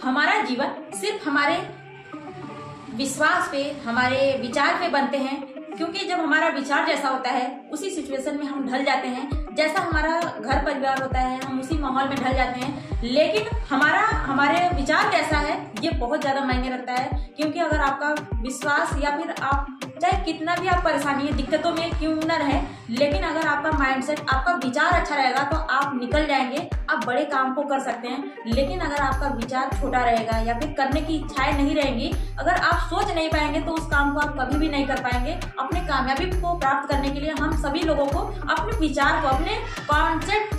हमारा जीवन सिर्फ हमारे विश्वास पे, हमारे विचार पे बनते हैं, क्योंकि जब हमारा विचार जैसा होता है उसी सिचुएशन में हम ढल जाते हैं। जैसा हमारा घर परिवार होता है हम उसी माहौल में ढल जाते हैं। लेकिन हमारे विचार कैसा है ये बहुत ज्यादा मायने रखता है, क्योंकि अगर आपका विश्वास या फिर आप चाहे कितना भी आप परेशानी है, दिक्कतों में क्यों न रहे, लेकिन अगर आपका माइंडसेट, आपका विचार अच्छा रहेगा तो आप निकल जाएंगे, आप बड़े काम को कर सकते हैं। लेकिन अगर आपका विचार छोटा रहेगा या फिर करने की इच्छाएं नहीं रहेंगी, अगर आप सोच नहीं पाएंगे तो उस काम को आप कभी भी नहीं कर पाएंगे। अपने कामयाबी को प्राप्त करने के लिए हम सभी लोगों को अपने विचार को, अपने कॉन्सेप्ट,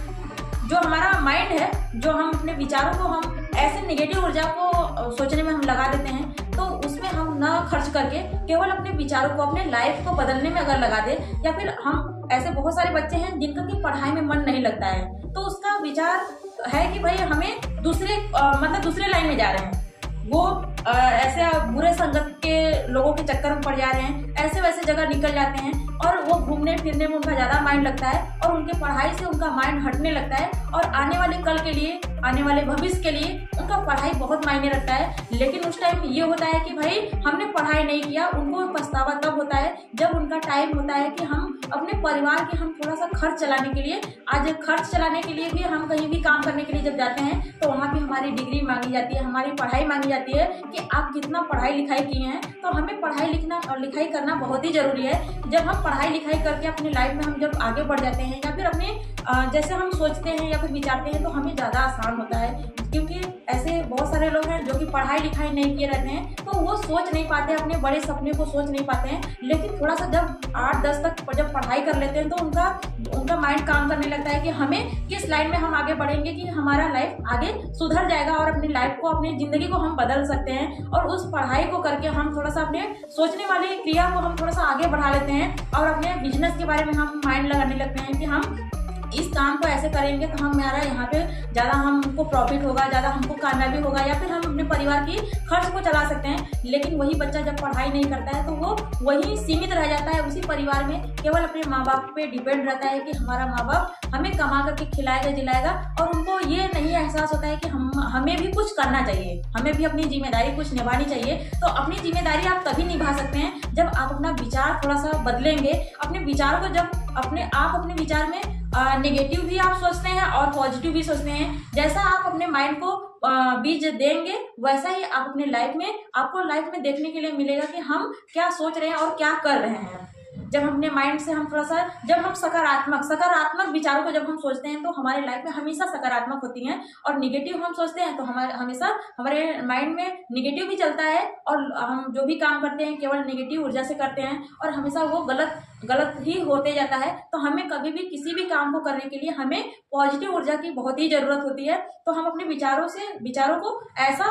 जो हमारा माइंड है, जो हम अपने विचारों को हम ऐसे नेगेटिव ऊर्जा को सोचने में हम लगा देते हैं, तो उसमें हम न खर्च करके केवल अपने विचारों को, अपने लाइफ को बदलने में अगर लगा दे, या फिर हम ऐसे बहुत सारे बच्चे हैं जिनका कि पढ़ाई में मन नहीं लगता है, तो उसका विचार है कि भाई हमें दूसरे लाइन में जा रहे हैं, वो ऐसे बुरे संगत के लोगों के चक्कर में पड़ जा रहे हैं, ऐसे वैसे जगह निकल जाते हैं और वो घूमने फिरने में उनका ज्यादा माइंड लगता है और उनके पढ़ाई से उनका माइंड हटने लगता है और आने वाले कल के लिए, आने वाले भविष्य के लिए उनका पढ़ाई बहुत मायने रखता है। लेकिन उस टाइम ये होता है कि भाई हमने पढ़ाई नहीं किया, उनको पछतावा तब होता है जब उनका टाइम होता है कि हम अपने परिवार के, हम थोड़ा सा खर्च चलाने के लिए, आज खर्च चलाने के लिए भी हम कहीं भी काम करने के लिए जब जाते हैं तो वहाँ भी हमारी डिग्री मांगी जाती है, हमारी पढ़ाई मांगी जाती है कि आप कितना पढ़ाई लिखाई किए हैं। तो हमें पढ़ाई लिखना और लिखाई करना बहुत ही जरूरी है। जब हम पढ़ाई लिखाई करके अपनी लाइफ में हम जब आगे बढ़ जाते हैं या फिर अपने जैसे हम सोचते हैं या फिर विचारते हैं तो हमें ज्यादा आसान होता है, क्योंकि ऐसे बहुत सारे लोग हैं जो कि पढ़ाई लिखाई नहीं किए रहते हैं तो वो सोच नहीं पाते, अपने बड़े सपने को सोच नहीं पाते हैं। लेकिन थोड़ा सा जब 8-10 तक जब पढ़ाई कर लेते हैं तो उनका माइंड काम करने लगता है कि हमें किस लाइन में हम आगे बढ़ेंगे कि हमारा लाइफ आगे सुधर जाएगा और अपनी लाइफ को, अपनी जिंदगी को हम बदल सकते हैं। और उस पढ़ाई को करके हम थोड़ा सा अपने सोचने वाली क्रिया को हम थोड़ा सा आगे बढ़ा लेते हैं और अपने बिजनेस के बारे में हम माइंड लगाने लगते हैं कि हम इस काम को ऐसे करेंगे तो हमारा यहाँ पे ज्यादा हमको प्रॉफिट होगा, ज्यादा हमको कामयाबी होगा, या फिर हम अपने परिवार की खर्च को चला सकते हैं। लेकिन वही बच्चा जब पढ़ाई नहीं करता है तो वो वही सीमित रह जाता है, उसी परिवार में केवल अपने माँ बाप पे डिपेंड रहता है कि हमारा माँ बाप हमें कमा करके खिलाएगा जिलाएगा, और उनको ये नहीं एहसास होता है कि हमें भी कुछ करना चाहिए, हमें भी अपनी जिम्मेदारी कुछ निभानी चाहिए। तो अपनी जिम्मेदारी आप तभी निभा सकते हैं जब आप अपना विचार थोड़ा सा बदलेंगे। अपने विचार को जब अपने विचार में नेगेटिव भी आप सोचते हैं और पॉजिटिव भी सोचते हैं, जैसा आप अपने माइंड को बीज देंगे वैसा ही आप अपने लाइफ में, आपको लाइफ में देखने के लिए मिलेगा कि हम क्या सोच रहे हैं और क्या कर रहे हैं। जब अपने माइंड से हम थोड़ा सा, जब हम सकारात्मक विचारों को जब हम सोचते हैं तो हमारे लाइफ में हमेशा सकारात्मक होती हैं, और निगेटिव हम सोचते हैं तो हमेशा हमारे माइंड में निगेटिव भी चलता है और हम जो भी काम करते हैं केवल निगेटिव ऊर्जा से करते हैं और हमेशा वो गलत ही होते जाता है। तो हमें कभी भी किसी भी काम को करने के लिए हमें पॉजिटिव ऊर्जा की बहुत ही जरूरत होती है। तो हम अपने विचारों को ऐसा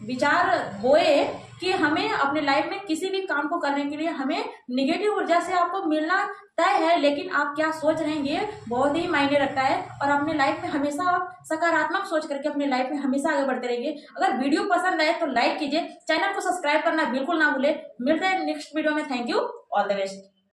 विचार बोए कि हमें अपने लाइफ में किसी भी काम को करने के लिए हमें निगेटिव ऊर्जा से आपको मिलना तय है, लेकिन आप क्या सोच रहे हैं ये बहुत ही मायने रखता है। और अपने लाइफ में हमेशा आप सकारात्मक सोच करके अपने लाइफ में हमेशा आगे बढ़ते रहिए। अगर वीडियो पसंद आए तो लाइक कीजिए, चैनल को सब्सक्राइब करना बिल्कुल ना भूले। मिलते हैं नेक्स्ट वीडियो में। Thank you, all the best.